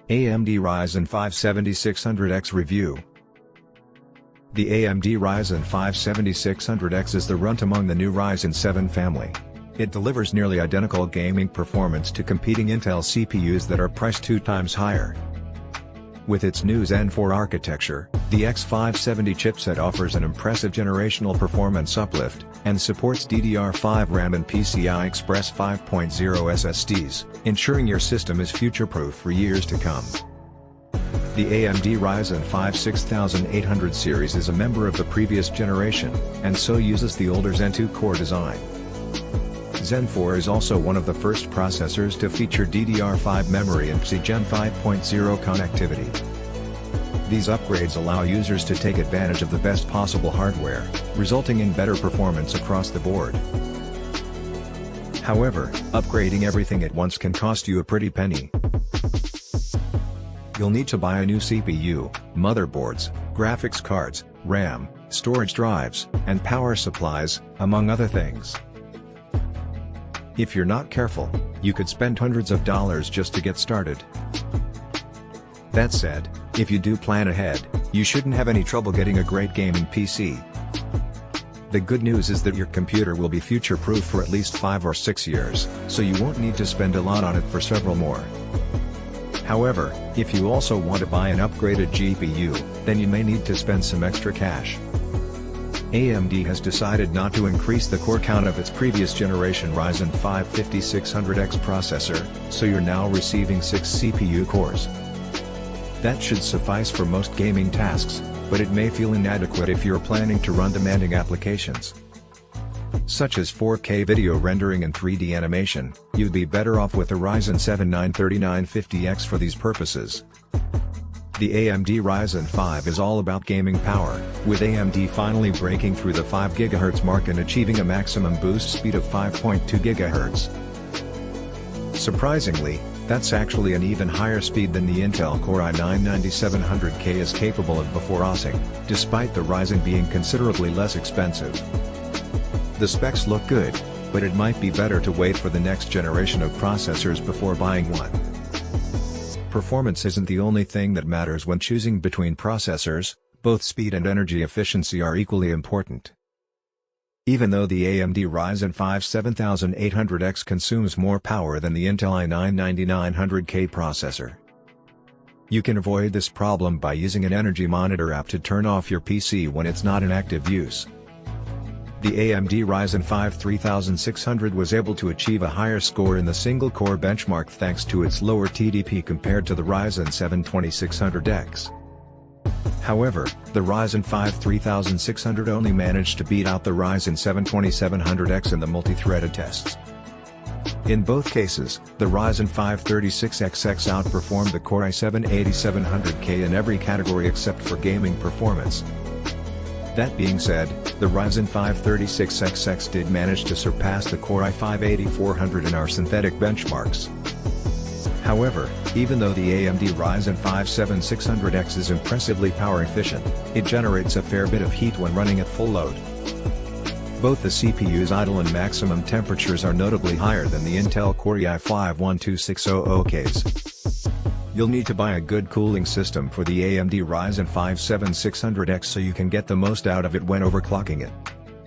AMD Ryzen 5 7600X Review. The AMD Ryzen 5 7600X is the runt among the new Ryzen 7 family. It delivers nearly identical gaming performance to competing Intel CPUs that are priced 2 times higher. With its new Zen 4 architecture, the X570 chipset offers an impressive generational performance uplift, and supports DDR5 RAM and PCI Express 5.0 SSDs, ensuring your system is future-proof for years to come. The AMD Ryzen 5 6800 series is a member of the previous generation, and so uses the older Zen 2 core design. Zen 4 is also one of the first processors to feature DDR5 memory and PCI Gen 5.0 connectivity. These upgrades allow users to take advantage of the best possible hardware, resulting in better performance across the board. However, upgrading everything at once can cost you a pretty penny. You'll need to buy a new CPU, motherboards, graphics cards, RAM, storage drives, and power supplies, among other things. If you're not careful, you could spend hundreds of dollars just to get started. That said, if you do plan ahead, you shouldn't have any trouble getting a great gaming PC. The good news is that your computer will be future-proof for at least 5 or 6 years, so you won't need to spend a lot on it for several more. However, if you also want to buy an upgraded GPU, then you may need to spend some extra cash. AMD has decided not to increase the core count of its previous generation Ryzen 5 5600X processor, so you're now receiving 6 CPU cores. That should suffice for most gaming tasks, but it may feel inadequate if you're planning to run demanding applications such as 4K video rendering and 3D animation. You'd be better off with a Ryzen 7 93950X for these purposes. The AMD Ryzen 5 is all about gaming power, with AMD finally breaking through the 5 GHz mark and achieving a maximum boost speed of 5.2 GHz. Surprisingly, that's actually an even higher speed than the Intel Core i9-9700K is capable of before OSing, despite the Ryzen being considerably less expensive. The specs look good, but it might be better to wait for the next generation of processors before buying one. Performance isn't the only thing that matters when choosing between processors. Both speed and energy efficiency are equally important. Even though the AMD Ryzen 5 7800X consumes more power than the Intel i9-9900K processor, you can avoid this problem by using an energy monitor app to turn off your PC when it's not in active use. The AMD Ryzen 5 3600 was able to achieve a higher score in the single-core benchmark thanks to its lower TDP compared to the Ryzen 7 2600X. However, the Ryzen 5 3600 only managed to beat out the Ryzen 7 2700X in the multi-threaded tests. In both cases, the Ryzen 5 36XX outperformed the Core i7 8700K in every category except for gaming performance. That being said, the Ryzen 5 36XX did manage to surpass the Core i5 8400 in our synthetic benchmarks. However, even though the AMD Ryzen 5 7600X is impressively power efficient, it generates a fair bit of heat when running at full load. Both the CPU's idle and maximum temperatures are notably higher than the Intel Core i5 12600Ks. You'll need to buy a good cooling system for the AMD Ryzen 5 7600X so you can get the most out of it when overclocking it.